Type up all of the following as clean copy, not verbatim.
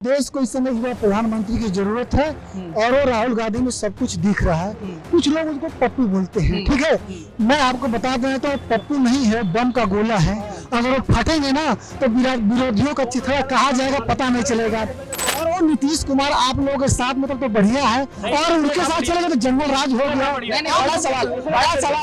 देश को इस समय युवा प्रधानमंत्री की जरूरत है और वो राहुल गांधी में सब कुछ दिख रहा है। कुछ लोग उनको पप्पू बोलते हैं, ठीक है। मैं आपको बता दें तो पप्पू नहीं है, बम का गोला है। अगर वो फटेंगे ना तो विरोधियों का चिथड़ा कहाँ जाएगा पता नहीं चलेगा। और वो नीतीश कुमार आप लोगों के साथ मतलब तो बढ़िया है और उनके साथ चलेगा तो जंगल राज हो गया। मैंने बड़ा सवाल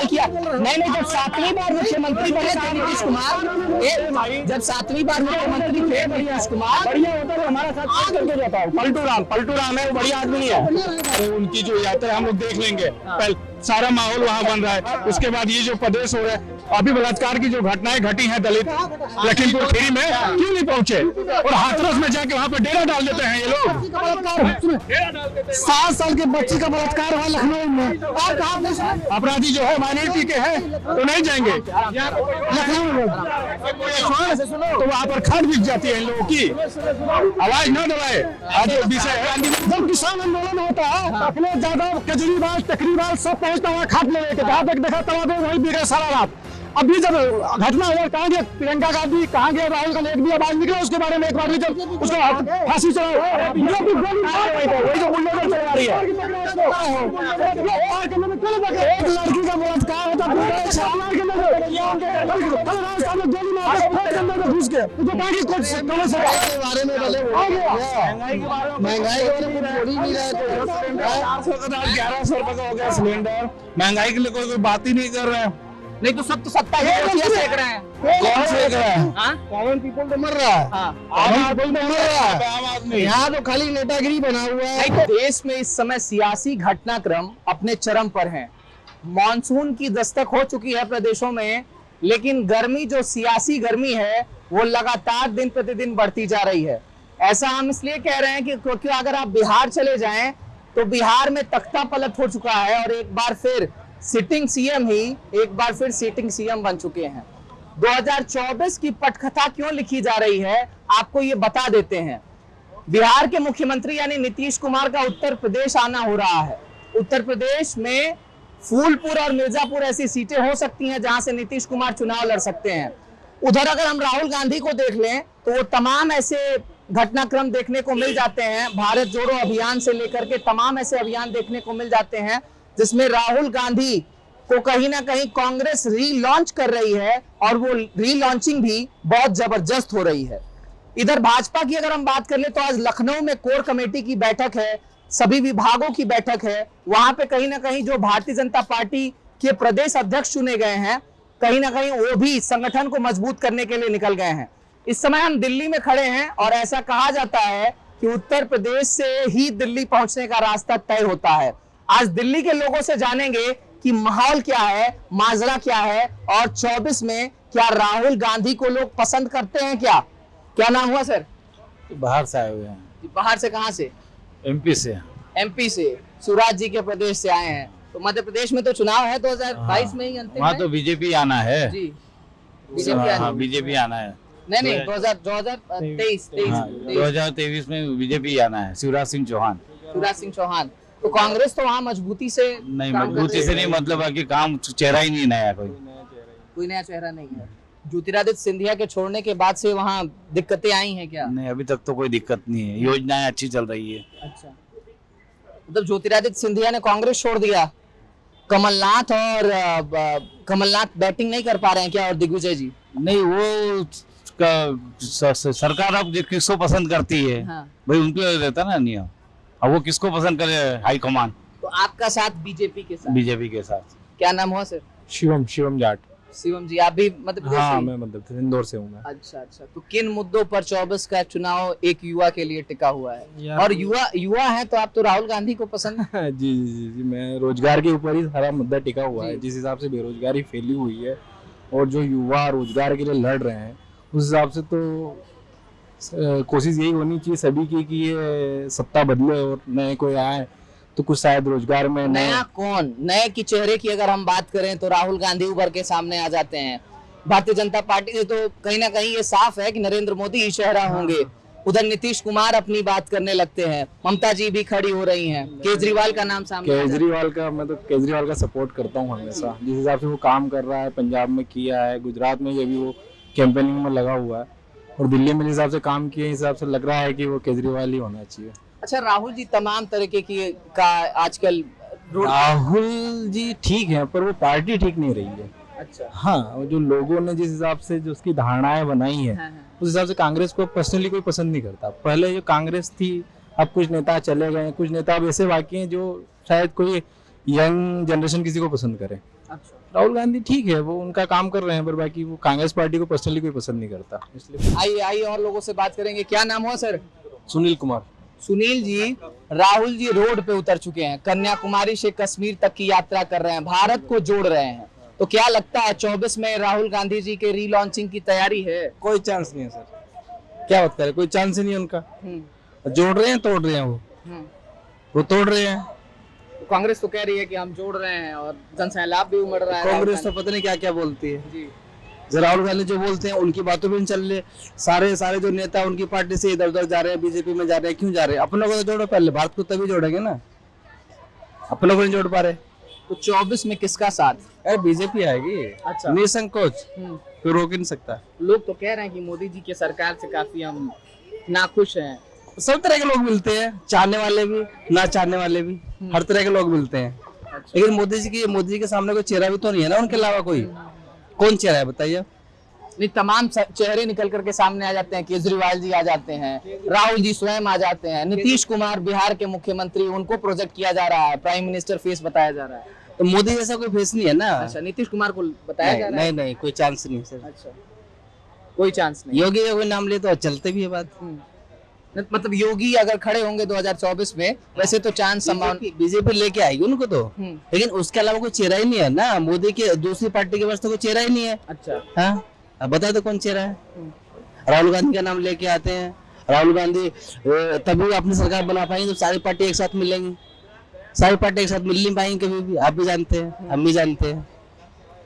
किया। नहीं, जब 7वीं बार मुख्यमंत्री बने थे नीतीश कुमार, जब 7वीं बार मुख्यमंत्री थे नीतीश कुमार, बढ़िया होता है हमारा साथ करके जाता है। पलटू राम है, वो बढ़िया आदमी है। अरे उनकी जो यात्रा हम लोग देख लेंगे। पहले सारा माहौल वहाँ बन रहा है, उसके बाद ये जो प्रदेश हो रहा है, अभी बलात्कार की जो घटनाएं घटी हैं दलित लखीमपुर खीरी में, क्यों नहीं पहुंचे? और हाथरस में जाके वहाँ पे डेरा डाल देते हैं ये लोग। 7 साल के बच्ची का बलात्कार हुआ लखनऊ में। अपराधी जो है माइनॉरिटी के हैं तो नहीं जाएंगे लखनऊ में तो वहाँ पर खाद बिक जाती है इन लोगों की। आवाज न दबाए। आज विषय है, जब किसान आंदोलन होता है अखिलेश यादव, केजरीवाल, तकरीवाल सब पहुंचता हुआ खाद लेके जहाँ तक देखा तब वही बिगड़े सारा रात। अभी जब घटना हुआ कहाँ गया प्रियंका गांधी, कहाँ गया राहुल गांधी, एक भी आवाज निकला उसके बारे में। एक बार भी जब उसको फांसी चढ़ाओ, वही जो बुलडोजर चला रही है। एक लड़की का बलात्कार होता घुस के बारे में 1100 रुपए का हो गया सिलेंडर। महंगाई के लिए कोई बात ही नहीं कर रहे हैं। नहीं तो सब तो सत्ता सेक रहे हैं। कौन सेक रहा है? कॉमन पीपल तो मर रहा है। आम आदमी यहाँ तो खाली नेतागिरी बना हुआ है। नहीं, देश में इस समय सियासी घटनाक्रम अपने चरम पर हैं। मॉनसून की दस्तक हो चुकी है प्रदेशों में, लेकिन गर्मी जो सियासी गर्मी है वो लगातार दिन प्रतिदिन बढ़ती जा रही है। ऐसा हम इसलिए कह रहे हैं कि क्योंकि अगर आप बिहार चले जाएं तो बिहार में तख्ता पलट हो चुका है और एक बार फिर सिटिंग सीएम बन चुके हैं। 2024 की पटकथा क्यों लिखी जा रही है आपको ये बता देते हैं। बिहार के मुख्यमंत्री यानी नीतीश कुमार का उत्तर प्रदेश आना हो रहा है। उत्तर प्रदेश में फूलपुर और मिर्जापुर ऐसी सीटें हो सकती हैं जहां से नीतीश कुमार चुनाव लड़ सकते हैं। उधर अगर हम राहुल गांधी को देख लें तो वो तमाम ऐसे घटनाक्रम देखने को मिल जाते हैं। भारत जोड़ो अभियान से लेकर के तमाम ऐसे अभियान देखने को मिल जाते हैं जिसमें राहुल गांधी को कहीं ना कहीं कांग्रेस रीलॉन्च कर रही है और वो रीलॉन्चिंग भी बहुत जबरदस्त हो रही है। इधर भाजपा की अगर हम बात कर ले तो आज लखनऊ में कोर कमेटी की बैठक है, सभी विभागों की बैठक है। वहां पे कहीं ना कहीं जो भारतीय जनता पार्टी के प्रदेश अध्यक्ष चुने गए हैं, कहीं ना कहीं वो भी संगठन को मजबूत करने के लिए निकल गए हैं। इस समय हम दिल्ली में खड़े हैं और ऐसा कहा जाता है कि उत्तर प्रदेश से ही दिल्ली पहुंचने का रास्ता तय होता है। आज दिल्ली के लोगों से जानेंगे कि माहौल क्या है, माजरा क्या है और 24 में क्या राहुल गांधी को लोग पसंद करते हैं क्या? क्या नाम हुआ सर? बाहर से आए हुए हैं। बाहर से कहाँ से? एमपी से। एमपी से, शिवराज जी के प्रदेश से आए हैं। तो मध्य प्रदेश में तो चुनाव है 2022 में ही अंतिम। वहाँ तो बीजेपी आना है जी, बीजेपी आना है। नहीं 2023 में बीजेपी आना है। शिवराज सिंह चौहान। तो कांग्रेस तो वहाँ मजबूती से नहीं, मजबूती से नहीं, मतलब है कि काम चेहरा ही नहीं नया, कोई नया चेहरा नहीं है। ज्योतिरादित्य सिंधिया के छोड़ने के बाद से वहाँ दिक्कतें आई हैं क्या? नहीं, अभी तक तो कोई दिक्कत नहीं है, योजनाएं अच्छी चल रही है। अच्छा, मतलब ज्योतिरादित्य सिंधिया ने कांग्रेस छोड़ दिया, कमलनाथ बैटिंग नहीं कर पा रहे हैं क्या? और दिग्विजय जी नहीं, वो सरकार अब किसको पसंद करती है भाई उनको रहता ना नियम। अब वो किसको पसंद करे हाईकमान। तो आपका साथ बीजेपी के साथ। क्या नाम हुआ सर? शिवम जाट। शिवम जी, आप भी मध्य प्रदेश? हाँ, मैं मध्य प्रदेश इंदौर से हूँ मैं। अच्छा, तो किन मुद्दों पर 24 का चुनाव एक युवा के लिए टिका हुआ है? और युवा है तो आप तो राहुल गांधी को पसंद जी, मैं रोजगार के ऊपर ही सारा मुद्दा टिका हुआ है। जिस हिसाब से बेरोजगारी फैली हुई है और जो युवा रोजगार के लिए लड़ रहे हैं उस हिसाब से तो कोशिश यही होनी चाहिए सभी की कि ये सत्ता बदले और नए कोई आए तो कुछ शायद रोजगार में। नया कौन? नए की चेहरे की अगर हम बात करें तो राहुल गांधी उभर के सामने आ जाते हैं। भारतीय जनता पार्टी से तो कहीं ना कहीं ये साफ है कि नरेंद्र मोदी ही चेहरा होंगे। उधर नीतीश कुमार अपनी बात करने लगते हैं, ममता जी भी खड़ी हो रही हैं, केजरीवाल का नाम सामने। मैं तो केजरीवाल का सपोर्ट करता हूँ हमेशा। जिस हिसाब से वो काम कर रहा है, पंजाब में किया है, गुजरात में ये भी वो कैंपेनिंग में लगा हुआ है और दिल्ली में जिस हिसाब से काम किए हिसाब से लग रहा है कि वो केजरीवाल ही होना चाहिए। अच्छा, राहुल जी तमाम तरीके की का आजकल राहुल जी ठीक है पर वो पार्टी ठीक नहीं रही है। अच्छा, हाँ, वो जो लोगों ने जिस हिसाब से जो उसकी धारणाएं बनाई है हाँ, हाँ। उस हिसाब से कांग्रेस को पर्सनली कोई पसंद नहीं करता। पहले जो कांग्रेस थी, अब कुछ नेता चले गए, कुछ नेता अब ऐसे बाकी हैं जो शायद कोई यंग जनरेशन किसी को पसंद करे। अच्छा, राहुल गांधी ठीक है, वो उनका काम कर रहे हैं, पर बाकी वो कांग्रेस पार्टी को पर्सनली कोई पसंद नहीं करता, इसलिए। आइए आइए और लोगों से बात करेंगे। क्या नाम हुआ सर? सुनील कुमार। सुनील जी, राहुल जी रोड पे उतर चुके हैं, कन्याकुमारी से कश्मीर तक की यात्रा कर रहे हैं, भारत को जोड़ रहे हैं। तो क्या लगता है 24 में राहुल गांधी जी के रीलॉन्चिंग की तैयारी है? कोई चांस नहीं है सर, क्या बात करें, कोई चांस ही नहीं है उनका। जोड़ रहे हैं, तोड़ रहे हैं, वो तोड़ रहे हैं। कांग्रेस तो कह रही है कि हम जोड़ रहे हैं और जनसैलाब भी उमड़ रहा है। कांग्रेस तो पता नहीं क्या क्या बोलती है जी। राहुल गांधी जो बोलते हैं उनकी बातों में चल रहे, सारे जो नेता उनकी पार्टी से इधर उधर जा रहे हैं, बीजेपी में जा रहे हैं, क्यों जा रहे हैं? अपनों को तो जोड़ो पहले, भारत को तभी जोड़ेंगे ना, अपनों को नहीं जोड़ पा रहे। तो 24 में किसका साथ? अरे बीजेपी आएगी। अच्छा। निसंकोच, कोई रोक ही नहीं सकता। लोग तो कह रहे हैं कि मोदी जी के सरकार से काफी हम नाखुश हैं। सब तरह के लोग मिलते हैं, चाहने वाले भी, ना चाहने वाले भी, हर तरह के लोग मिलते हैं। अच्छा। लेकिन मोदी जी के सामने कोई चेहरा भी तो नहीं है ना, उनके अलावा कोई कौन चेहरा है बताइए? नहीं, तमाम चेहरे निकल करके सामने आ जाते हैं। केजरीवाल जी आ जाते हैं, राहुल जी स्वयं आ जाते हैं, नीतीश कुमार बिहार के मुख्यमंत्री, उनको प्रोजेक्ट किया जा रहा है, प्राइम मिनिस्टर फेस बताया जा रहा है। तो मोदी जैसा कोई फेस नहीं है ना। अच्छा, नीतीश कुमार को बताया जा रहा है? नहीं, कोई चांस नहीं सर। अच्छा, कोई चांस नहीं। योगी नाम ले तो चलते भी है बात। मतलब योगी अगर खड़े होंगे 2024 में, वैसे तो चांस संभावना बीजेपी लेके आएगी उनको तो, लेकिन उसके अलावा कोई चेहरा ही नहीं है ना। मोदी के दूसरी पार्टी के पास तो कोई चेहरा ही नहीं है। अच्छा, हाँ, अब बता दो कौन चेहरा है? राहुल गांधी का नाम लेके आते हैं। राहुल गांधी तभी अपनी सरकार बना पाएंगे जब सारी पार्टी एक साथ मिलेंगी। सारी पार्टी एक साथ मिल नहीं पाएंगी कभी भी, आप भी जानते हैं, हम भी जानते हैं।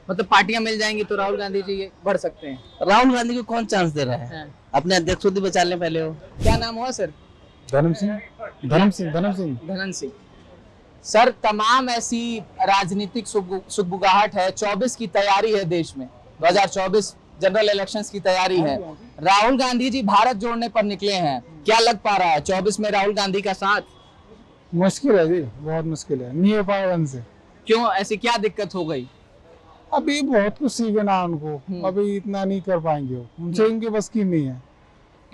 मतलब पार्टियां मिल जाएंगी तो राहुल गांधी जी बढ़ सकते हैं। राहुल गांधी को कौन चांस दे रहा है? अपने अध्यक्ष खुद ही बचा लें पहले। हो क्या नाम हुआ सर? धर्म सिंह। धनन सिंह। सर, तमाम ऐसी राजनीतिक सुगबुगाहट है, 24 की तैयारी है देश में, 2024 जनरल इलेक्शंस की तैयारी है। राहुल गांधी जी भारत जोड़ने पर निकले हैं, क्या लग पा रहा है 24 में राहुल गांधी का साथ? मुश्किल है जी, बहुत मुश्किल है, नहीं हो पाएगा उनसे। क्यों, ऐसी क्या दिक्कत हो गई? अभी बहुत कुछ सीखे ना उनको, अभी इतना नहीं कर पाएंगे वो, उनसे उनके बस की नहीं है।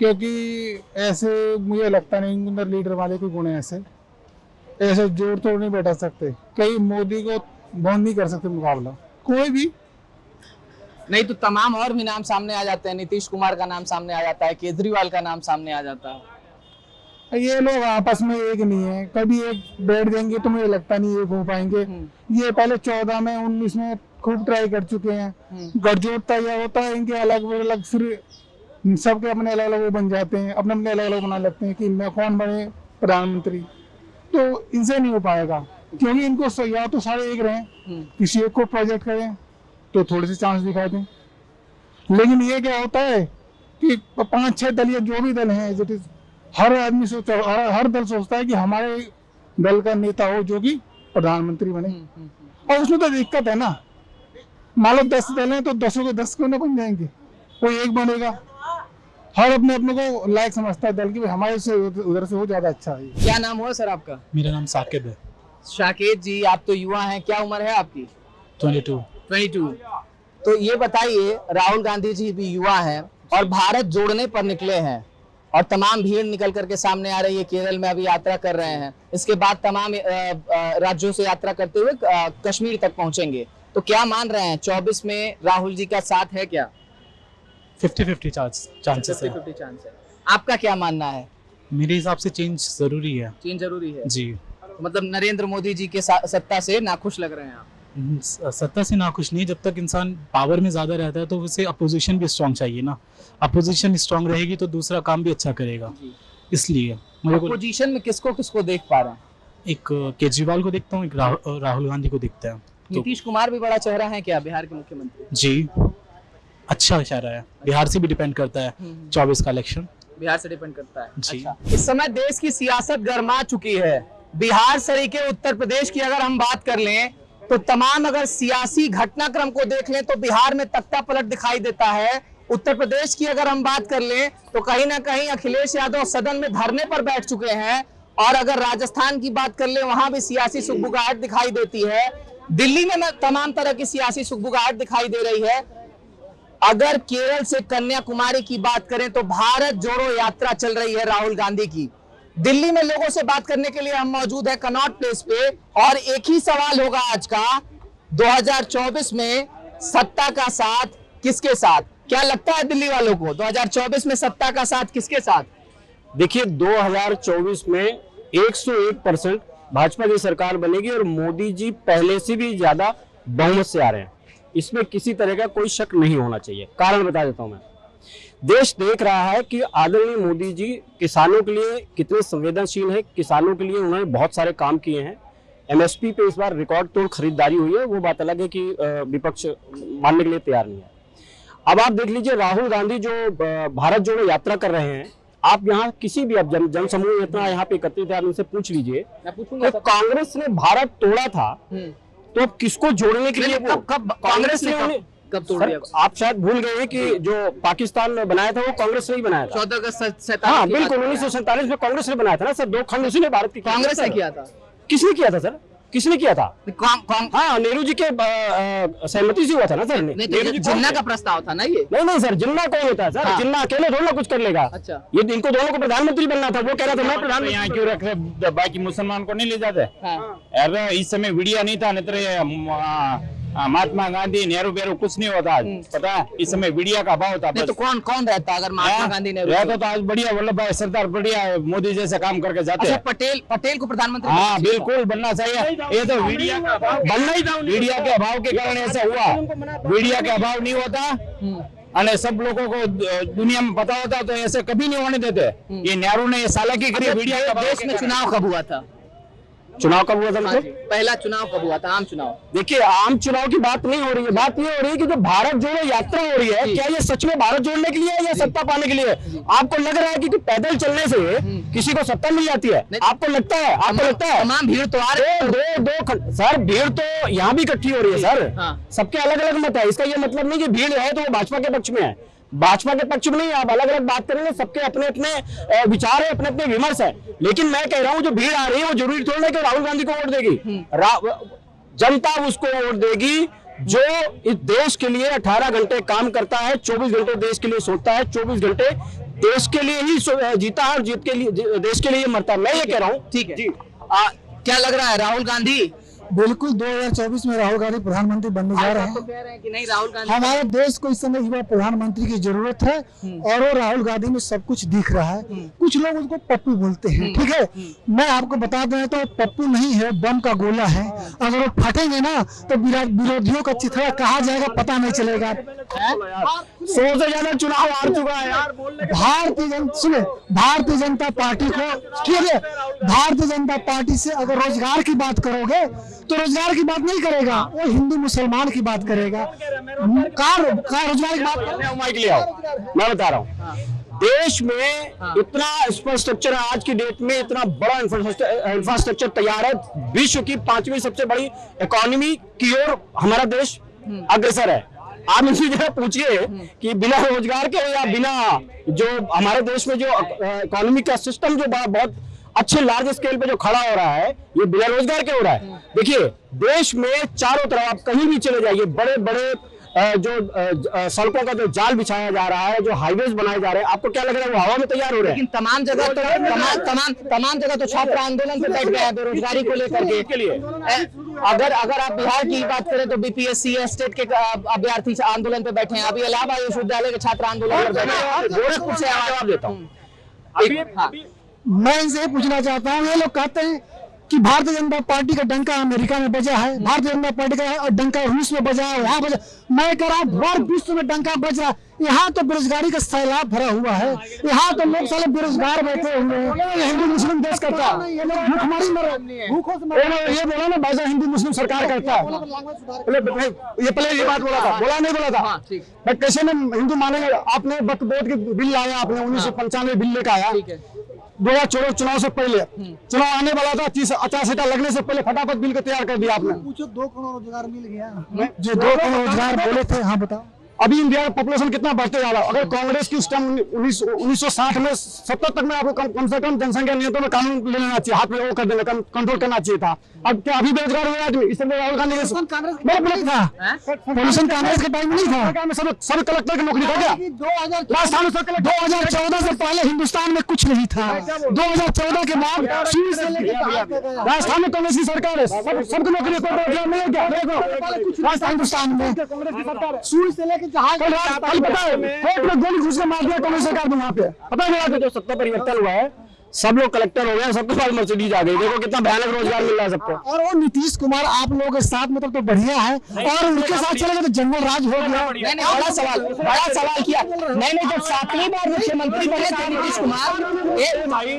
क्योंकि ऐसे मुझे लगता नहीं उनके अंदर लीडर वाले कोई गुण है, ऐसे जोड़ तोड़ नहीं बैठा सकते। कहीं मोदी को बंद नहीं कर सकते मुकाबला कोई भी। नहीं तो तमाम और भी नाम सामने आ जाते हैं, नीतीश कुमार का नाम सामने आ जाता है, केजरीवाल का नाम सामने आ जाता है। ये लोग आपस में एक नहीं है, कभी एक बैठ जाएंगे तो मुझे लगता नहीं एक हो पाएंगे। ये पहले 14 में 19 में खूब ट्राई कर चुके हैं। गठजोड़ तय होता है इनके अलग अलग, फिर सबके अपने अलग अलग वो बन जाते हैं, अपने अपने अलग अलग बना लगते हैं कि मैं कौन बने प्रधानमंत्री। तो इनसे नहीं हो पाएगा, क्योंकि इनको या तो सारे एक रहे, किसी एक को प्रोजेक्ट करें तो थोड़े से चांस दिखाई दें। लेकिन ये क्या होता है कि 5-6 दल या जो भी दल हैं, हर आदमी सोचता, हर दल सोचता है कि हमारे दल का नेता हो जो कि प्रधानमंत्री बने। और उसमें तो दिक्कत है ना, मान लो 10 दल हैं तो 10 के 10 क्यों ना बन जाएंगे, कोई एक बनेगा। हर अपने अपने को लायक समझता है दल की, हमारे से उधर से हो ज्यादा अच्छा है। क्या नाम हुआ सर आपका? मेरा नाम साकिब है। शाकिब जी, आप तो युवा हैं, क्या उम्र है आपकी? 22। तो ये बताइए, राहुल गांधी जी भी युवा हैं और भारत जोड़ने पर निकले हैं और तमाम भीड़ निकल करके सामने आ रही है। केरल में अभी यात्रा कर रहे हैं, इसके बाद तमाम राज्यों से यात्रा करते हुए कश्मीर तक पहुंचेंगे। तो क्या मान रहे हैं 24 में राहुल जी का साथ है क्या? 50-50 चांसेस है। 50-50 चांस है। आपका क्या मानना है? मेरे हिसाब से चेंज जरूरी है। चेंज जरूरी है जी। मतलब नरेंद्र मोदी जी के सत्ता से नाखुश लग रहे हैं आप? सत्ता से नाखुश नहीं, जब तक इंसान पावर में ज्यादा रहता है तो उसे अपोजिशन भी स्ट्रांग चाहिए ना। अपोजिशन स्ट्रांग रहेगी तो दूसरा काम भी अच्छा करेगा, इसलिए मुझे अपोजिशन में किसको देख पा रहे हैं? एक केजरीवाल को देखता हूँ, एक राहुल गांधी को देखता है। नीतीश कुमार भी बड़ा चेहरा है क्या बिहार के मुख्यमंत्री? जी, अच्छा इशारा है। बिहार से भी डिपेंड करता है 24 का इलेक्शन, बिहार से डिपेंड करता है जी। अच्छा। इस समय देश की सियासत गर्मा चुकी है। बिहार सरीके उत्तर प्रदेश की अगर हम बात कर लें तो तमाम अगर सियासी घटनाक्रम को देख लें तो बिहार में तख्ता पलट दिखाई देता है। उत्तर प्रदेश की अगर हम बात कर लें तो कहीं ना कहीं अखिलेश यादव सदन में धरने पर बैठ चुके हैं, और अगर राजस्थान की बात कर ले वहां भी सियासी सुगबुगाहट दिखाई देती है। दिल्ली में तमाम तरह की सियासी सुगबुगाहट दिखाई दे रही है। अगर केरल से कन्याकुमारी की बात करें तो भारत जोड़ो यात्रा चल रही है राहुल गांधी की। दिल्ली में लोगों से बात करने के लिए हम मौजूद है कनॉट प्लेस पे, और एक ही सवाल होगा आज का, 2024 में सत्ता का साथ किसके साथ? क्या लगता है दिल्ली वालों को 2024 में सत्ता का साथ किसके साथ? देखिए 2024 में 101% भाजपा की सरकार बनेगी और मोदी जी पहले से भी ज्यादा बहुमत से आ रहे हैं, इसमें किसी तरह का कोई शक नहीं होना चाहिए। कारण बता देता हूं मैं। देश देख रहा है कि आदरणीय मोदी जी किसानों के लिए कितने संवेदनशील हैं, किसानों के लिए उन्होंने बहुत सारे काम किए हैं। एमएसपी पे इस बार रिकॉर्ड तोड़ खरीदारी हुई है, वो बात अलग है कि विपक्ष मानने के लिए तैयार नहीं है। अब आप देख लीजिए राहुल गांधी जो भारत जोड़ो यात्रा कर रहे हैं, आप यहाँ किसी भी अब जन समूह इतना यहाँ पे एकत्रित है, आप उनसे पूछ लीजिए तो कांग्रेस ने भारत तोड़ा था तो अब किसको जोड़ने के लिए कब कांग्रेस ने कब तोड़ दिया? आप शायद भूल गए हैं कि जो पाकिस्तान बनाया था वो कांग्रेस ने ही बनाया था 14 अगस्त हाँ बिल्कुल 1947 में कांग्रेस ने बनाया था ना सर, 2 खंड उसी ने भारत की कांग्रेस ने किया था। किसने किया था सर? किसने किया था? हाँ नेहरू जी के सहमति से हुआ था ना सर। नेहरू जी जिन्ना का प्रस्ताव था ना ये? नहीं सर, जिन्ना कौन होता है सर? हाँ। जिन्ना अकेले थोड़ा कुछ कर लेगा। अच्छा, ये इनको दोनों को प्रधानमंत्री बनना था, वो कह रहा था मैं प्रधानमंत्री। यहाँ क्यों रख रहे, बाकी मुसलमान को नहीं ले जाते? अरे इस समय मीडिया नहीं था, नहीं तो महात्मा गांधी नेहरू बेरू कुछ नहीं होता। पता है इस समय मीडिया का अभाव था। तो कौन कौन रहता अगर महात्मा गांधी नेहरू रहता तो आज बढ़िया वल्लभ भाई सरदार बढ़िया मोदी जैसे काम करके जाते हैं। पटेल को प्रधानमंत्री हाँ बिल्कुल बनना चाहिए। ये तो मीडिया का अभाव बनना ही था, मीडिया के अभाव के कारण ऐसा हुआ। मीडिया के अभाव नहीं होता और सब लोगों को दुनिया में पता होता तो ऐसे कभी नहीं होने देते। ये नेहरू ने ये सालाकी करी। मीडिया के देश में चुनाव कब हुआ था? चुनाव कब हुआ था? मतलब पहला चुनाव कब हुआ था? आम चुनाव? देखिए आम चुनाव की बात नहीं हो रही है, बात ये हो रही है कि जो भारत जोड़ो यात्रा हो रही है, क्या ये सच में भारत जोड़ने के लिए है या सत्ता पाने के लिए? आपको लग रहा है कि पैदल चलने से किसी को सत्ता मिल जाती है? आपको लगता है? आपको लगता है? तमाम भीड़ तो आ रही है। दो सर भीड़ तो यहाँ भी इकट्ठी हो रही है सर। सबके अलग अलग मत है, इसका ये मतलब नहीं कि भीड़ है तो वो भाजपा के पक्ष में है। भाजपा के पक्ष में नहीं, आप अलग अलग बात करेंगे, सबके अपने अपने विचार है, अपने अपने विमर्श है। लेकिन मैं कह रहा हूं जो भीड़ आ रही है वो जरूरी थोड़ा है कि राहुल गांधी को वोट देगी। जनता उसको वोट देगी जो इस देश के लिए 18 घंटे काम करता है, 24 घंटे देश के लिए सोचता है, 24 घंटे देश के लिए ही जीता है और जीत के लिए देश के लिए मरता है। मैं ये कह रहा हूँ। ठीक है, क्या लग रहा है राहुल गांधी? बिल्कुल 2024 में राहुल गांधी प्रधानमंत्री बनने जा रहे तो कह रहे हैं कि नहीं राहुल गांधी? हमारे देश को इस समय युवा प्रधानमंत्री की जरूरत है और वो राहुल गांधी में सब कुछ दिख रहा है। कुछ लोग उसको पप्पू बोलते हैं, ठीक है। मैं आपको बता दें तो पप्पू नहीं है, बम का गोला है। अगर वो फटेंगे ना तो विरोधियों का चिथड़ा कहाँ जाएगा पता नहीं चलेगा। 100 से ज्यादा चुनाव हार चुका है यार। भारतीय जनता पार्टी को, भारतीय जनता पार्टी से अगर रोजगार की बात करोगे तो रोजगार की बात नहीं करेगा, वो हिंदू मुसलमान की बात करेगा। रोजगार की बात मैं बता रहा हूँ, देश में इतना इंफ्रास्ट्रक्चर है, आज की डेट में इतना बड़ा इंफ्रास्ट्रक्चर तैयार है, विश्व की 5वीं सबसे बड़ी इकोनॉमी की ओर हमारा देश अग्रसर है। आप इसी जगह पूछिए कि बिना रोजगार के या बिना जो हमारे देश में जो इकोनॉमी का सिस्टम जो बहुत अच्छे लार्ज स्केल पे जो खड़ा हो रहा है, ये बिना रोजगार के हो रहा है। देखिए देश में चारों तरफ आप कहीं भी चले जाइए, बड़े बड़े जो सड़कों का जो जाल बिछाया जा रहा है, जो हाईवेज बनाए जा रहे हैं, आपको क्या लग रहा है वो हवा में तैयार हो रहे हैं? लेकिन तमाम जगह तो छात्र आंदोलन पे बैठ गए हैं बेरोजगारी को लेकर के लिए। अगर आप बिहार की बात करें तो बीपीएससी स्टेट के अभ्यर्थी आंदोलन पे बैठे हैं, अभी इलाहाबाद विश्वविद्यालय के छात्र आंदोलन पर बैठे हैं। गोरखपुर से जवाब देता हूँ। मैं इनसे पूछना चाहता हूँ, ये लोग कहते हैं कि भारतीय जनता पार्टी का डंका अमेरिका में बजा है, भारतीय जनता पार्टी का डंका रूस में बजा है, वहां बजा। मैं कह रहा हूँ विश्व में डंका बज रहा है। यहाँ तो बेरोजगारी का सैलाब भरा हुआ है, यहाँ तो लोग साले बेरोजगार बैठे हुए हैं। हिंदू मुस्लिम देश करता है, भूखमरी मर भूखों से ये बोला ना भाई हिंदू मुस्लिम सरकार करता है। ये पहले ये बात बोला था, बोला नहीं बोला था? बट कैसे में हिंदू मानेंगे? आपने वक्फ बोर्ड की बिल लाया, आपने 1995 बिल लेकर आया। 2014 चुनाव से पहले, चुनाव आने वाला था, 30 सीटा लगने से पहले फटाफट बिल को तैयार कर दिया आपने। पूछो 2 करोड़ रोजगार मिल गया, जो 2 करोड़ रोजगार बोले थे। हाँ बताओ, अभी इंडिया का पॉपुलेशन कितना बढ़ते जा रहा है। अगर कांग्रेस की उस टाइम 1960 में 70 तक में आपको कम से कम जनसंख्या नियंत्रण में कानून ले लेना चाहिए, हाथ में वो कर देना, कंट्रोल करना चाहिए था। अब क्या अभी बेरोजगार हो आदमी? इसलिए राहुल गांधी पोल्यूशन कांग्रेस के टाइम में नहीं था। सब कलेक्टर की नौकरी था क्या? 2014 से पहले हिंदुस्तान में कुछ नहीं था। 2014 के बाद राजस्थान में कांग्रेस की सरकार है, सबको नौकरी हिंदुस्तान में सूर्य से लेकर जहाज कल पता है कोर्ट में गोली घुस के मार दिया कांग्रेस सरकार ने वहाँ पे। पता है जो सत्ता परिवर्तन हुआ है, सब लोग कलेक्टर हो गए, सबके पास मर्सिडीज आ गई। देखो कितना भयानक रोजगार मिल रहा है सबको। और वो नीतीश कुमार आप लोगों के साथ मतलब तो बढ़िया है, और उनके साथ चलेगा तो जंगल राज हो गया। मैंने बड़ा सवाल किया। नहीं, जब 7वीं बार मुख्यमंत्री बने थे नीतीश कुमार,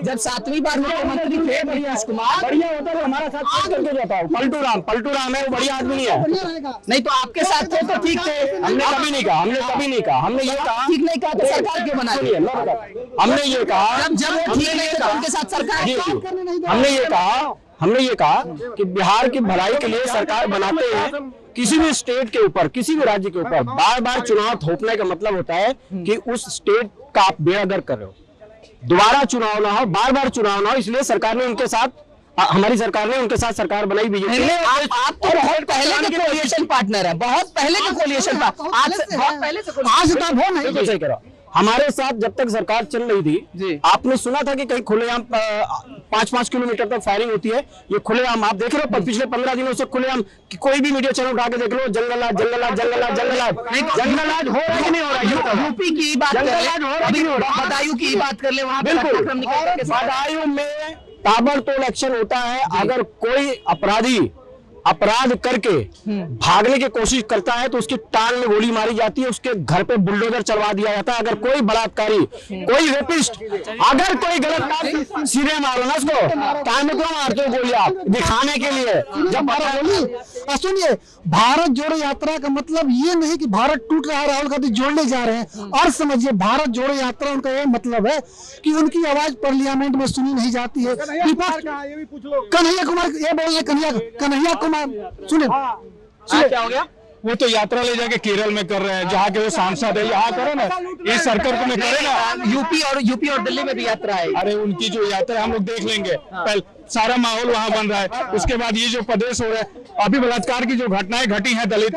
जब 7वीं बार मुख्यमंत्री थे नीतीश कुमार, बढ़िया होता है हमारा साथ करके जाता है। पलटू राम है, वो बढ़िया आदमी नहीं है। नहीं तो आपके साथ थे तो ठीक थे। हमने कभी नहीं कहा, हमने ये कहा ठीक नहीं कहा तो सरकार क्यों बना दी? हमने ये कहा जब वो ठीक नहीं थे तो उनके साथ सरकार हमने ये कहा कि बिहार की भलाई के लिए सरकार बनाते हैं। किसी भी स्टेट के ऊपर, किसी भी राज्य के ऊपर बार बार चुनाव थोपने का मतलब होता है कि उस स्टेट का आप बेड़ा गर्क कर रहे हो। दोबारा चुनाव ना हो, बार बार चुनाव ना हो, इसलिए सरकार ने उनके साथ, हमारी सरकार ने उनके साथ सरकार बनाई भी है। आप तो बहुत पहले के कोलिएशन पार्टनर है, बहुत पहले के कोलिएशन पार्टनर, आज तो वो नहीं सही करो। हमारे साथ जब तक सरकार चल रही थी, आपने सुना था कि कहीं खुलेआम 5-5 किलोमीटर तक फायरिंग होती है। ये खुलेआम आप देख रहे हो, पिछले 15 दिनों से खुलेआम कोई भी मीडिया चैनल उठा के देख लो, जंगलात हो रहा है कि नहीं हो रहा? यूपी की बात बदायूं की बात कर ले, वहाँ बिल्कुल बदायूं में ताबड़तोड़ एक्शन होता है। अगर कोई अपराधी अपराध करके भागने की कोशिश करता है तो उसकी टांग में गोली मारी जाती है, उसके घर पे बुलडोजर चलवा दिया जाता है। अगर कोई बलात्कारी, कोई रेपिस्ट, अगर कोई गलत काम, सीधे मारो ना उसको, टांग में क्यों मारते हो गोली आप? दिखाने के लिए। जब सुनिए, भारत जोड़ो यात्रा का मतलब ये नहीं कि भारत टूट रहा है, राहुल गांधी जोड़ने जा रहे हैं। और समझिए, भारत जोड़ो यात्रा उनका ये मतलब है कि उनकी आवाज पार्लियामेंट में सुनी नहीं जाती है। कन्हैया कुमार ये बोल रहे, कन्हैया कुमार सुने क्या हो गया? वो तो यात्रा ले जाके केरल में कर रहे हैं, जहाँ के वो सांसद है। यहाँ करो ना, इस सर्कल में करे ना। यूपी और दिल्ली में भी यात्रा है। अरे उनकी जो यात्रा हम लोग देख लेंगे। पहले सारा माहौल वहाँ बन रहा है, उसके बाद ये जो प्रदेश हो रहा है, अभी बलात्कार की जो घटनाएं घटी हैं दलित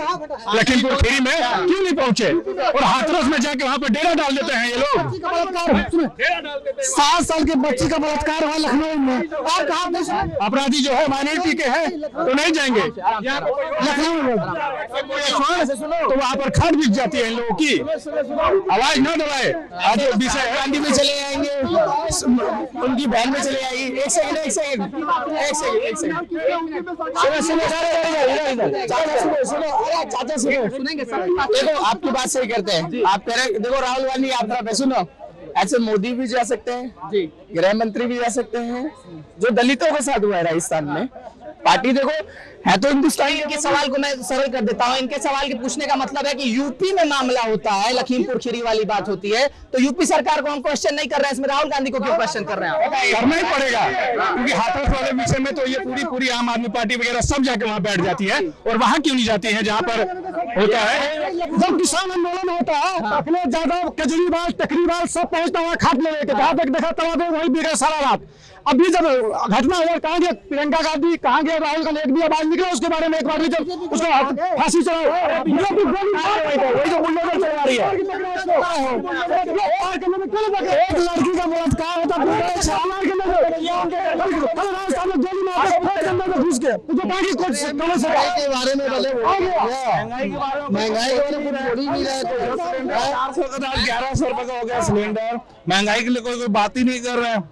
लखीमपुर खीरी में, क्यों नहीं पहुंचे? और हाथरस में जाके वहाँ पे डेरा डाल देते हैं ये लोग। 7 साल के बच्ची का बलात्कार हुआ लखनऊ में, और कहा अपराधी जो है माइनॉरिटी के हैं तो नहीं जाएंगे लखनऊ में, तो वहाँ पर खाद बिक जाती है इन लोगों की। आवाज न दबाए। आज विषय गांधी में चले जाएंगे, उनकी बहन में चले जाएगी। एक सेकंड देखो, आपकी बात सही करते हैं। आप कह रहे, देखो राहुल गांधी यात्रा पे सुनो, ऐसे मोदी भी जा सकते हैं, गृह मंत्री भी जा सकते हैं, जो दलितों के साथ हुआ है राजस्थान में। पार्टी देखो है तो हिंदुस्तान। इनके सवाल को मैं सरल कर देता हूँ। इनके सवाल के पूछने का मतलब है कि यूपी में मामला होता है, लखीमपुर खीरी वाली बात होती है, तो यूपी सरकार को हम क्वेश्चन नहीं कर रहे हैं, इसमें राहुल गांधी को क्यों क्वेश्चन कर रहे हैं? करना ही पड़ेगा, क्योंकि हाथरस वाले विषय में तो ये पूरी आम आदमी पार्टी वगैरह सब जाके वहाँ बैठ जाती है। और वहाँ क्यों नहीं जाती है जहाँ पर होता है? जब किसान आंदोलन होता है, अखिलेश यादव, केजरीवाल, तकरीवाल सब पहुंचता हुआ खाट लेके, जहाँ तक देखा तब वही बिगड़ा सारा रात। अभी जब घटना हुआ, कहाँ गया प्रियंका गांधी, कहाँ गया राहुल गांधी? एक भी आवाज निकला उसके बारे में? एक बार भी जब उसको फांसी चढ़ाओ, वही जो बुलडोजर चला रही है। एक लड़की का बलात्कार होता है, घुस के के बारे में बोले, महंगाई के बारे में बोल ही नहीं रहे। 1100 रुपए का हो गया सिलेंडर। महंगाई के लिए कोई बात ही नहीं कर रहे हैं।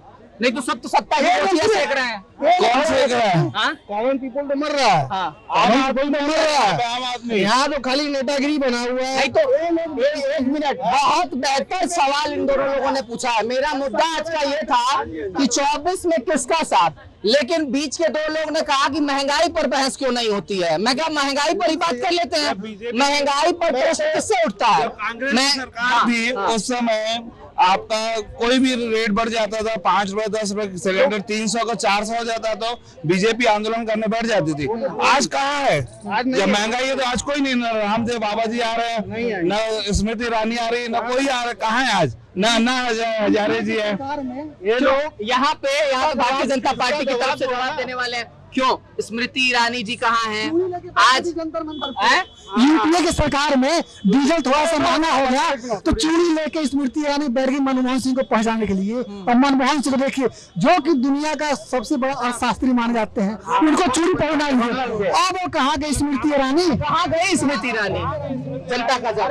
नहीं तो सब तो सत्ता ही सेक रहे हैं। कौन सेक रहा है? कॉमन पीपल तो मर रहा है, आम पीपल तो मर रहा है। आम आदमी यहाँ तो खाली नेतागिरी बना हुआ है। नहीं तो एक मिनट, बहुत बेहतर सवाल इन दोनों लोगों ने पूछा है। मेरा मुद्दा आज का ये था कि 24 में किसका साथ, लेकिन बीच के दो लोग ने कहा कि महंगाई पर बहस क्यों नहीं होती है। मैं कहा महंगाई पर ही बात कर लेते हैं। महंगाई पर प्रश्न किससे उठता है? कांग्रेस सरकार भी उस समय आपका कोई भी रेट बढ़ जाता था, 5 रुपए 10 रुपए सिलेंडर 300 का 400 हो जाता तो बीजेपी आंदोलन करने बैठ जाती थी। आज कहाँ है? जब महंगाई है तो आज कोई नहीं, न रामदेव बाबा जी आ रहे हैं, न स्मृति ईरानी आ रही है, न कोई आ रहा है। कहाँ है आज? ना हजारे जी है। ये लोग यहाँ पे भारतीय जनता पार्टी की तरफ से जवाब देने वाले हैं। क्यों स्मृति ईरानी जी कहाँ हैं? आज यूपीए की सरकार में डीजल थोड़ा सा महंगा हो गया तो चूड़ी लेके स्मृति ईरानी बैठ गई मनमोहन सिंह को पहचानने के लिए। और मनमोहन सिंह को देखिए, जो कि दुनिया का सबसे बड़ा अर्थशास्त्री माने जाते हैं, उनको चूड़ी पहनाई है। अब वो कहाँ गई स्मृति ईरानी? कहाँ गई स्मृति ईरानी? जनता का जवाब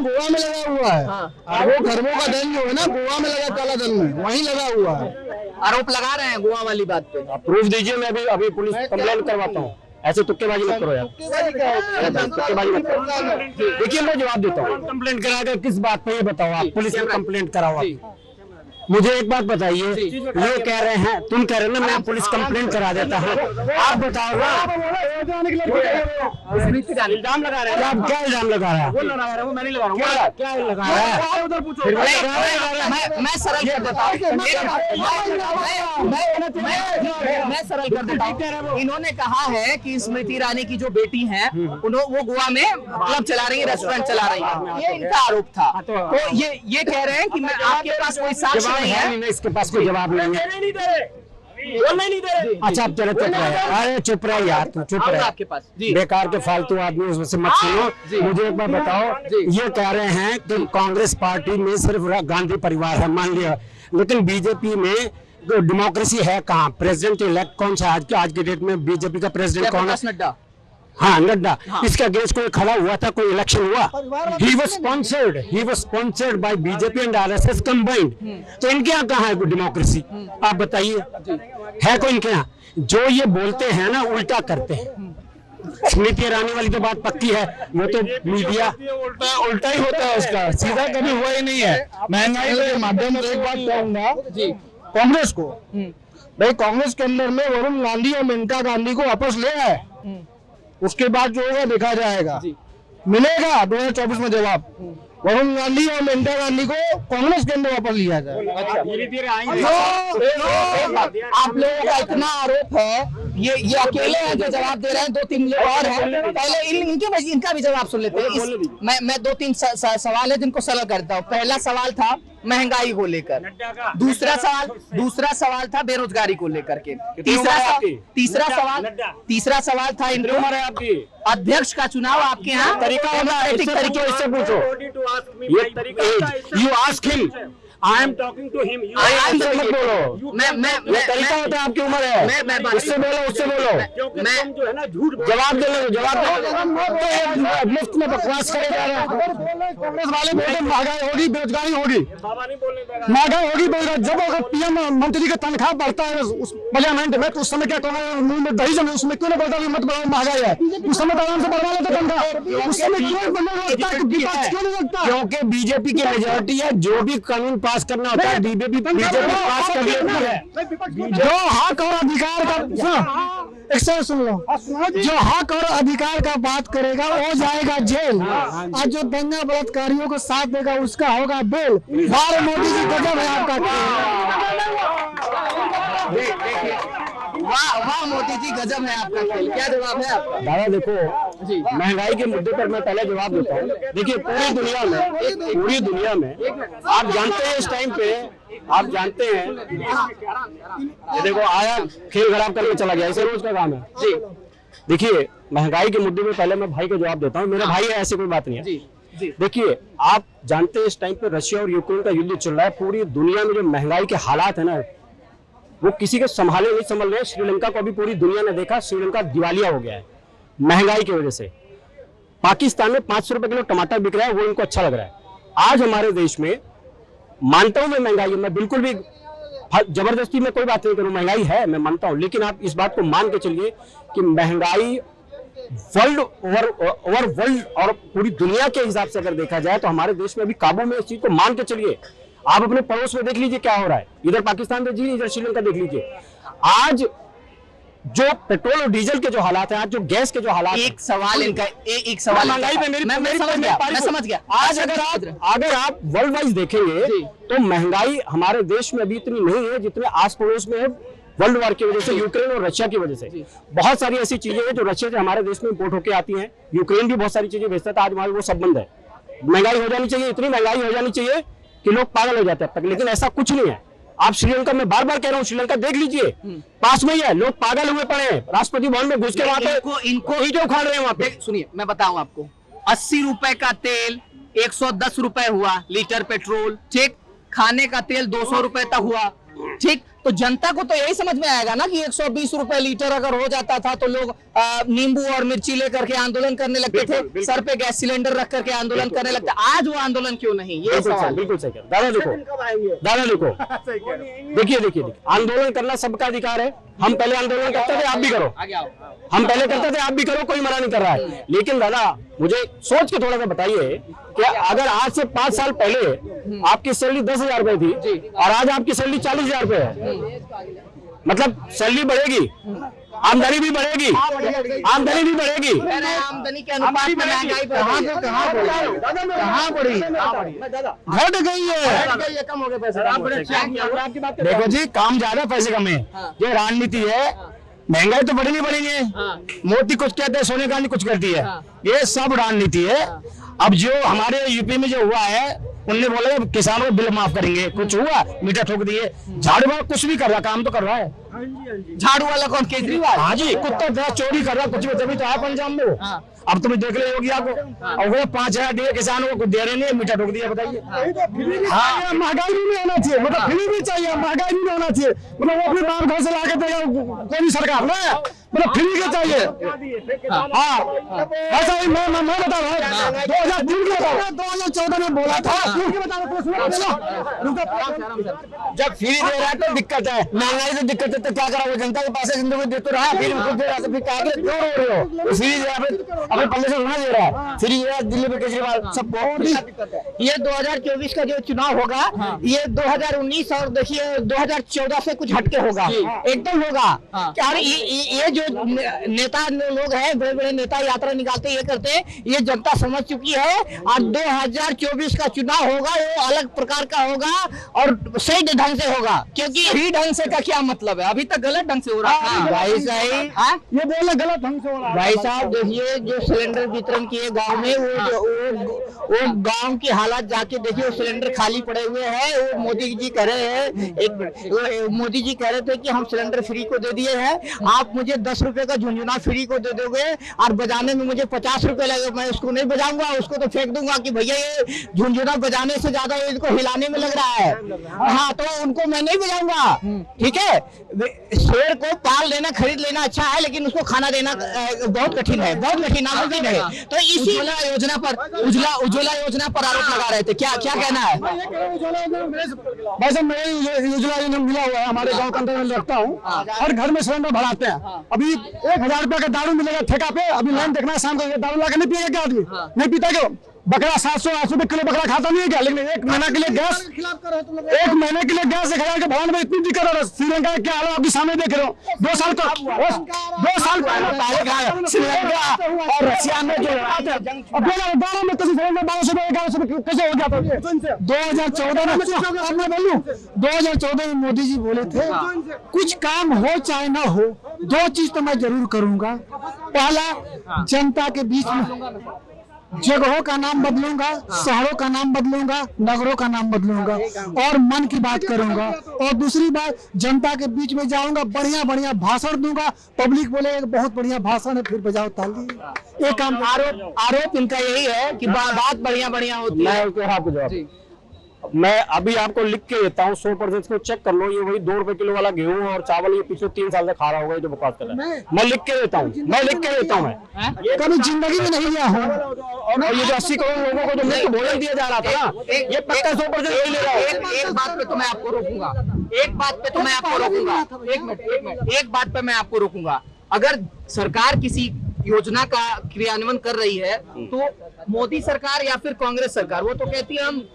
गोवा में लगा हुआ है। वो धर्मों का धन जो है ना, गोवा में लगा, काला धन में वहीं लगा हुआ है। आरोप लगा रहे हैं गोवा वाली बात पे। प्रूफ दीजिए, मैं अभी पुलिस कंप्लेंट करवाता हूँ। ऐसे तुक्केबाजी मत करो यार, तुक्केबाजी मत करो। देखिए मैं जवाब देता हूँ। कंप्लेंट कराकर किस बात पे ये बताओ आप? पुलिस में कंप्लेंट कराओ। मुझे एक बात बताइए, ये कह रहे हैं, तुम कह रहे हो ना मैं पुलिस कंप्लेंट करा देता हूँ, आप बताओ ना। इल्जाम लगा रहे हैं। आप क्या इल्जाम लगा रहा है? वो लगा रहा है, वो मैं नहीं लगा रहा हूँ। क्या लगा रहा है? उधर पूछो। मैं सरल कर देता हूँ। मैं सरल कर देता हूँ। इन्होंने कहा है कि स्मृति ईरानी की जो बेटी है, वो गोवा में क्लब चला रही है, रेस्टोरेंट चला रही है, ये इनका आरोप था। तो ये कह रहे हैं कि मैं, आपके पास कोई साक्ष्य नहीं है? इसके पास कोई जवाब नहीं है। अच्छा आप चलो चुप रहे। अरे चुप रहे यार, तू चुप रहे। आपके पास बेकार के फालतू आदमी उससे मत सुनो। मुझे एक बार बताओ, ये कह रहे हैं कि कांग्रेस पार्टी में सिर्फ गांधी परिवार है, मान लिया, लेकिन बीजेपी में डेमोक्रेसी है कहाँ? प्रेसिडेंट इलेक्ट कौन सा आज के डेट में बीजेपी का प्रेसिडेंट कौन है? नड्डा। हाँ नड्डा। इसके अगेंस्ट कोई खड़ा हुआ था? कोई इलेक्शन हुआ? he was sponsored by BJP and RSS combined. तो इनके यहाँ कहाँ है कोई डेमोक्रेसी? आप बताइए, है कोई इनके यहाँ? जो ये बोलते हैं ना, उल्टा करते हैं। स्मृति ईरानी वाली तो बात पक्की है, वो तो मीडिया उल्टा ही होता है, उसका सीधा कभी हुआ ही नहीं है। महंगाई के माध्यम से एक बात कहूंगा कांग्रेस को, भाई कांग्रेस के अंदर में वरुण गांधी और मेनका गांधी को वापस ले आए, उसके बाद जो होगा देखा जाएगा। मिलेगा 2024 में जवाब। वरुण गांधी और मेनका गांधी को कांग्रेस के अंदर वापस लिया जाए। धीरे-धीरे आएंगे। आप लोगों का इतना आरोप है, ये अकेले हैं जो जवाब दे रहे हैं, 2-3 लोग और हैं। पहले इनका भी जवाब सुन लेते हैं। मैं 2-3 सवाल है जिनको सरल करता हूँ। पहला सवाल था महंगाई को लेकर, दूसरा सवाल था बेरोजगारी को लेकर के, तीसरा सवाल था इनके अध्यक्ष का चुनाव आपके यहाँ तरीका होगा, इससे पूछो। You ask him. I am talking to him. मत बोलो। मैं तरीका होता है, आपकी उम्र है। उससे बोलो। मैं जो है ना झूठ जवाब दे। मुफ्त में बकवास करे जा रहे हैं। कांग्रेस वाले बोलते महंगाई होगी, बेरोजगारी होगी। महंगाई होगी, बेरोजगारी। जब अगर पीएम मंत्री का तनख्वाह बढ़ता है उस पार्लियामेंट में, तो उस समय क्या कहना, मुंह में दही जमे, उसमें क्यों नहीं बोलता मत बढ़ाओ महंगाई है? उस समय तो आराम से बढ़वा लेते तनख्वाह। उस समय क्यों नहीं लगता? क्योंकि बीजेपी की मेजोरिटी है, जो भी कानून पास करना होता है बीजेपी पास कर लेती है। जो हक और अधिकार का, एक से सुन लो, जो हक और अधिकार का बात करेगा वो जाएगा जेल, और जो दंगा बलात्कारियों को साथ देगा उसका होगा बेल। बार मोदी जी गजब है आपका। वाह मोदी जी गजब है आपका खेल। क्या जवाब है आपका? दादा देखो, महंगाई के मुद्दे पर मैं पहले जवाब देता हूँ। देखिए पूरी दुनिया में आप जानते हैं, इस टाइम पे आप जानते हैं, ये देखो आया खेल खराब करके चला गया, इसे रोज का काम है जी। देखिए महंगाई के मुद्दे में पहले मैं भाई को जवाब देता हूँ। मेरा भाई है, ऐसी कोई बात नहीं है। देखिए आप जानते हैं इस टाइम पे रशिया और यूक्रेन का युद्ध चल रहा है। पूरी दुनिया में जो महंगाई के हालात है ना, वो किसी के संभाले नहीं संभल रहे। श्रीलंका को अभी पूरी दुनिया ने देखा, श्रीलंका दिवालिया हो गया है महंगाई की वजह से। पाकिस्तान में 500 रुपए किलो टमाटर बिक रहा है, वो इनको अच्छा लग रहा है। आज हमारे देश में, मानता हूं मैं महंगाई है, मैं बिल्कुल भी जबरदस्ती में कोई बात नहीं करूं, महंगाई है मैं मानता हूं, लेकिन आप इस बात को मान के चलिए कि महंगाई वर्ल्ड और पूरी दुनिया के हिसाब से अगर देखा जाए तो हमारे देश में अभी काबू में, इस चीज को मान के चलिए। आप अपने पड़ोस में देख लीजिए क्या हो रहा है, इधर पाकिस्तान देख लीजिए, इधर श्रीलंका देख लीजिए। आज जो पेट्रोल और डीजल के जो हालात हैं, आज जो गैस के जो हालात हैं, एक सवाल इनका, एक सवाल महंगाई पे मेरी मैं समझ गया। आज अगर आप वर्ल्ड वाइज देखेंगे तो महंगाई हमारे देश में अभी इतनी नहीं है जितने आस पड़ोस में है, वर्ल्ड वार की वजह से, यूक्रेन और रशिया की वजह से। बहुत सारी ऐसी चीजें हैं जो रशिया से हमारे देश में इंपोर्ट होकर आती हैं, यूक्रेन भी बहुत सारी चीजें भेजता था, आज हमारे वो सब बंद है। महंगाई हो जानी चाहिए, इतनी महंगाई हो जानी चाहिए कि लोग पागल हो जाते हैं, लेकिन ऐसा कुछ नहीं है। आप श्रीलंका में बार बार कह रहा हूँ, श्रीलंका देख लीजिए, पास में ही है, लोग पागल हुए पड़े हैं, राष्ट्रपति भवन में घुस के वहां पे इनको ईंटें उखाड़ रहे हैं वहां पे। सुनिए, मैं बताऊं आपको, 80 रुपए का तेल 110 रुपए हुआ लीटर पेट्रोल, ठीक। खाने का तेल 200 रुपए तक हुआ, ठीक। तो जनता को तो यही समझ में आएगा ना कि 120 रुपए लीटर अगर हो जाता था तो लोग नींबू और मिर्ची लेकर के आंदोलन करने लगते थे, सर पे गैस सिलेंडर रख करके आंदोलन करने लगते। आज वो आंदोलन क्यों नहीं? ये सवाल। बिल्कुल सही कह दादा, देखो देखिए, आंदोलन करना सबका अधिकार है। हम पहले आंदोलन करते थे, आप भी करो, हम पहले करते थे, आप भी करो, कोई मना नहीं कर रहा है। लेकिन दादा मुझे सोच के थोड़ा सा बताइए कि अगर आज से 5 साल पहले आपकी सैलरी 10,000 रुपए थी और आज आपकी सैलरी 40,000 रुपए है, मतलब सैलरी बढ़ेगी, आमदनी भी बढ़ेगी, आमदनी भी बढ़ेगी। आमदनी के अनुपात में महंगाई कहाँ बढ़ी? घट गई है, कम हो गए पैसे। देखो जी, काम ज्यादा पैसे कम है, ये राजनीति है। महंगाई तो बढ़नी बढ़ेगी, मोदी कुछ कहते हैं, सोनिया गांधी कुछ करती है, ये सब राजनीति है। अब जो हमारे यूपी में जो हुआ है, उनने बोला किसानों को बिल माफ करेंगे, कुछ हुआ, मीटर ठोक दिए। झाड़ू वाला कुछ भी कर रहा, काम तो कर रहा है। झाड़ू वाला कौन? केजरीवाल। हाँ जी, कुत्ता चोरी कर रहा, कुछ भी, तभी तो है पंजाब में वो। अब तुम देख रहे होगी आपको, और वो 5,000 दिए किसानों को, कुछ दे रहे नहीं, मीठा ठोक दिया। बताइए, हाँ, महंगाई भी नहीं होना चाहिए, मतलब फ्री भी चाहिए, महंगाई भी नहीं होना चाहिए, मतलब वो अपने बाप घर से लाके देगा कोई भी सरकार ना, मतलब फ्री के चाहिए। हाँ, ऐसा ही मैं बता रहा हूँ, 2003 की बता रहा हूँ, 2014 में बोला था, जब फ्री दे रहा है तो दिक्कत है, महंगाई तो दिक्कत है, तो क्या करा? वो जनता के पास जिंदगी दे तो रहा, फिर खुद दे रहा, तो फिर क्या क्यों रो रहे हो? फ्री दे रहा, अपने पल्ले से उड़ा दे रहा है, फ्री दे रहा दिल्ली में केजरीवाल सबको। ये 2024 का जो चुनाव होगा, ये 2019 और देखिए 2014 से कुछ हटके होगा, एकदम होगा। क्या ये जो नेता लोग हैं, बड़े बड़े नेता यात्रा निकालते, ये करते हैं, ये जनता समझ चुकी है। और 2024 का चुनाव होगा, वो अलग प्रकार का होगा और सही ढंग से होगा, क्योंकि सही ढंग से का क्या मतलब है? अभी तक गलत ढंग से हो रहा है भाई साहब, ये बोला गलत ढंग से हो रहा है। भाई साहब देखिए, जो सिलेंडर वितरण किए गांव में, वो गांव की हालात जाके देखिए, वो सिलेंडर खाली पड़े हुए हैं। वो मोदी जी कह रहे हैं, मोदी जी कह रहे थे कि हम सिलेंडर फ्री को दे दिए हैं, आप मुझे 10 रुपए का झुंझुना फ्री को दे दोगे और बजाने में मुझे 50 रुपए लगे, मैं उसको नहीं बजाऊंगा, उसको तो फेंक दूंगा कि भैया ये झुंझुना बजाने से ज्यादा इनको हिलाने में लग रहा है। हाँ, तो उनको मैं नहीं बजाऊंगा, ठीक है। शेर को पाल लेना, खरीद लेना अच्छा है, लेकिन उसको खाना देना बहुत कठिन है, बहुत कठिन नामुमकिन है। तो इसी योजना पर, उज्ज्वला योजना पर आरोप लगा रहे थे, क्या कहना है? वैसे मेरे योजना मिला हुआ है, हमारे गांव के अंदर में रखता हूँ, हर घर में सिलेंडर भराते हैं। अभी 1,000 रुपए का दारू मिलेगा ठेका पे, अभी लाइन देखना है शाम को, दारू ला के नहीं पिएगा क्या आदमी? नहीं पीता क्यों? बकरा 700-800 रुपए किलो बकरा खाता नहीं है क्या? लेकिन एक महीना के लिए गैस 1,000 के भवन में इतनी दिक्कत हो रहा है। श्रीलंका क्या हाल है आपके सामने देख रहे हो। 2 साल पहले श्रीलंका और रशिया में जो 2012 में कैसे सिलेंडर 1200 कैसे हो गया था? 2014 में मोदी जी बोले थे, कुछ काम हो चाहे ना हो, 2 चीज तो मैं जरूर करूंगा। पहला, जनता के बीच में जगहों का नाम बदलूंगा, शहरों का नाम बदलूंगा, नगरों का नाम बदलूंगा और मन की बात करूंगा। और दूसरी बात, जनता के बीच में जाऊंगा, बढ़िया बढ़िया भाषण दूंगा, पब्लिक बोले बहुत बढ़िया भाषण है, फिर बजाओ ताली। एक काम, आरोप इनका यही है कि बात बढ़िया होती है। मैं अभी आपको लिख के देता हूँ, 100% को चेक कर लो, ये वही 2 रुपए किलो वाला गेहूं और चावल ये पिछले 3 साल से खा रहा होगा, जो बकवास कर रहा है। मैं लिख के देता हूँ, मैं कभी जिंदगी में नहीं लिया हूँ। और ये जो 80 करोड़ लोगों को जो मुफ्त भोजन दिया जा रहा था ना, ये पक्का 100% नहीं ले रहा है। एक बात पे तो मैं आपको रोकूंगा, एक बात पे मैं आपको रोकूंगा। अगर सरकार किसी योजना का क्रियान्वयन कर रही है, तो मोदी सरकार या फिर कांग्रेस सरकार, वो तो कहती है हम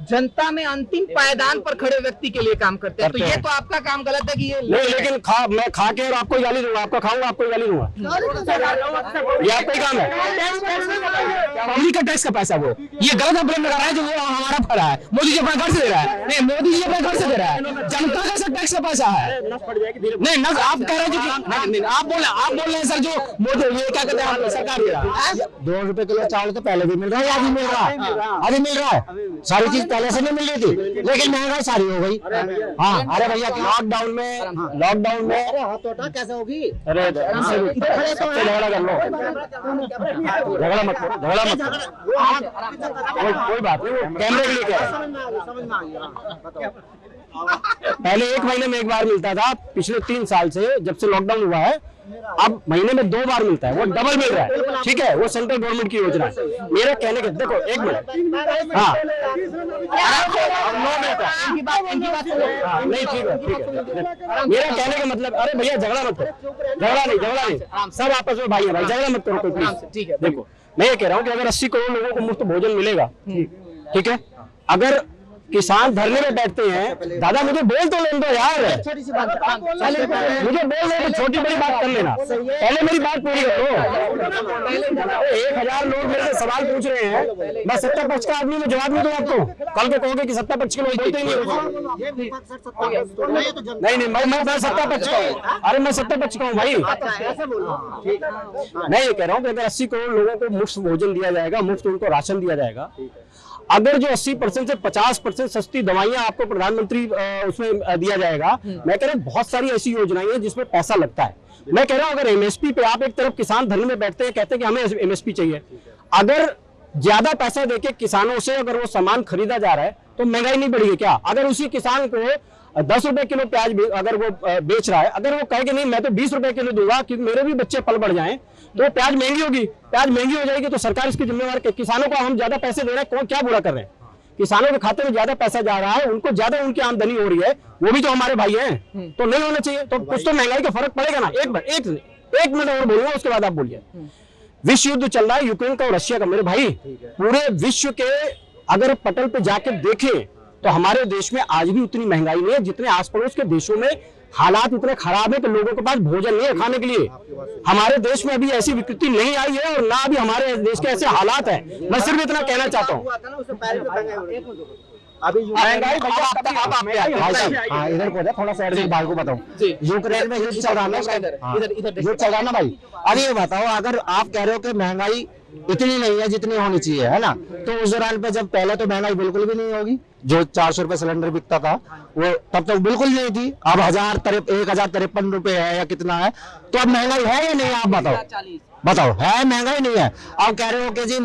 जनता में अंतिम पायदान पर खड़े व्यक्ति के लिए काम करते हैं, तो ये तो आपका काम गलत है कि ये नहीं, लेकिन मैं खा के और आपको गाली दूंगा, आपका खाऊंगा आपको गाली दूंगा, ये आपका ही काम है। पब्लिक का टैक्स का पैसा वो ये गलत अपने लगा रहा है जो वो हमारा फरा है। मोदी जी अपना घर से दे रहा है, नहीं मोदी जी अपना घर से दे रहा है, जनता का सब टैक्स का पैसा है। नहीं न आप कह रहे हैं आप बोल रहे हैं सर जो मोदी ये क्या कहते हैं सरकार दे रहा है। 2 रुपए किलो चावल तो पहले भी मिल रहा है, अभी मिल रहा है, अभी मिल रहा है। सारी चीज पहले से नहीं मिल रही थी, लेकिन महंगाई सारी हो गई। हाँ, अरे भैया लॉकडाउन में कैसे होगी? अरे झगड़ा कर लो, झगड़ा मत करो, कोई बात नहीं, वो कैमरे के लिए क्या है। पहले 1 महीने में 1 बार मिलता था, पिछले 3 साल से जब से लॉकडाउन हुआ है अब महीने में 2 बार मिलता है, वो डबल मिल रहा है। ठीक है, वो सेंट्रल गवर्नमेंट की योजना है। मेरा कहने का देखो 1 मिनट, हाँ नहीं ठीक है, मेरा कहने का मतलब, अरे भैया झगड़ा मत करो, झगड़ा नहीं, सब आपस में भाई है भाई, झगड़ा मत करो कोई प्लीज। ठीक है, देखो मैं ये कह रहा हूँ कि अगर 80 करोड़ लोगों को मुफ्त भोजन मिलेगा, ठीक है, अगर किसान धरने में बैठते हैं, दादा मुझे बोल तो लेने दो यार, मुझे बोल दो, छोटी बड़ी बात कर लेना, पहले मेरी बात पूरी करो। 1000 लोग मेरे से सवाल पूछ रहे हैं, मैं सत्ता पक्ष का आदमी में जवाब नहीं दूं आपको, कल को कहोगे कि सत्ता पक्ष के लोग बोलते ही नहीं, मैं सत्ता पक्ष का हूँ, अरे मैं सत्ता पक्ष का हूँ भाई। मैं ये कह रहा हूँ कि अगर 80 करोड़ लोगों को मुफ्त भोजन दिया जाएगा, मुफ्त उनको राशन दिया जाएगा, अगर जो 80% से 50% सस्ती दवाइयां आपको प्रधानमंत्री उसमें दिया जाएगा, मैं कह रहा हूं बहुत सारी ऐसी योजनाएं हैं जिसमें पैसा लगता है। मैं कह रहा हूं अगर एमएसपी पे आप एक तरफ किसान धरने में बैठते हैं, कहते हैं कि हमें एमएसपी चाहिए, अगर ज्यादा पैसा देके किसानों से अगर वो सामान खरीदा जा रहा है तो महंगाई नहीं बढ़ेगी क्या? अगर उसी किसान को 10 रुपए किलो प्याज अगर वो बेच रहा है, अगर वो कहे कि नहीं मैं तो 20 रुपए किलो दूंगा कि मेरे भी बच्चे पल बढ़ जाएं, तो प्याज महंगी होगी, प्याज महंगी हो जाएगी तो सरकार इसकी जिम्मेवार है। किसानों को हम ज्यादा पैसे दे रहे हैं, कौन क्या बुरा कर रहे हैं? किसानों के खाते में ज्यादा पैसा जा रहा है, उनको ज्यादा उनकी आमदनी हो रही है, वो भी तो हमारे भाई हैं, तो नहीं होना चाहिए। तो कुछ तो महंगाई का फर्क पड़ेगा ना। एक मिनट और बोलूंगा, उसके बाद आप बोलिए। विश्व युद्ध चल रहा है यूक्रेन का और रशिया का, मेरे भाई पूरे विश्व के अगर पटल पे जाके देखें तो हमारे देश में आज भी उतनी महंगाई नहीं है जितने आस पड़ोस के देशों में हालात इतने खराब है कि लोगों के पास भोजन नहीं है खाने के लिए। हमारे देश में अभी ऐसी विकृति नहीं आई है और ना अभी हमारे देश के ऐसे हालात हैं। मैं सिर्फ इतना कहना चाहता हूँ। हाँ इधर को थोड़ा साइड से भाई को बताऊं, यूक्रेन में युद्ध चल रहा है ना भाई। अब ये बताओ, अगर आप कह रहे हो कि महंगाई इतनी नहीं है जितनी होनी चाहिए, है ना, तो उस दौरान पे जब पहले तो महंगाई बिल्कुल भी नहीं होगी, जो 400 रुपए सिलेंडर बिकता था वो तब तक बिल्कुल नहीं थी, अब 1053 रुपए है या कितना है, तो अब महंगाई है या नहीं? आप बताओ है महंगाई नहीं है? आप कह रहे हो कि जी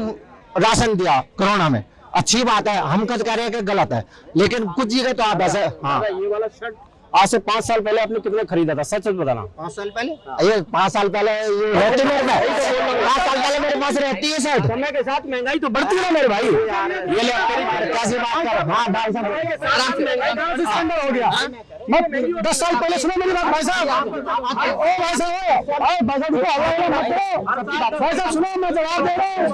राशन दिया कोरोना में, अच्छी बात है, हम कद कह रहे हैं कि गलत है, लेकिन कुछ जगह तो आप ऐसे हाँ ये वाला शर्ट आज से 5 साल पहले आपने कितने खरीदा था? सच बताना। 5 साल पहले ये 5 साल पहले ये रहती मेरे पास, 5 साल पहले मेरे पास रहती है सर। समय के साथ महंगाई तो बढ़ती है मेरे भाई। ये ले कैसे बात कर, हाँ भाई साहब हो गया। मैं 10 साल पहले सुनो मेरी बात भाई साहब, ओ भाई साहब सुनो मैं जवाब दे रहा हूँ।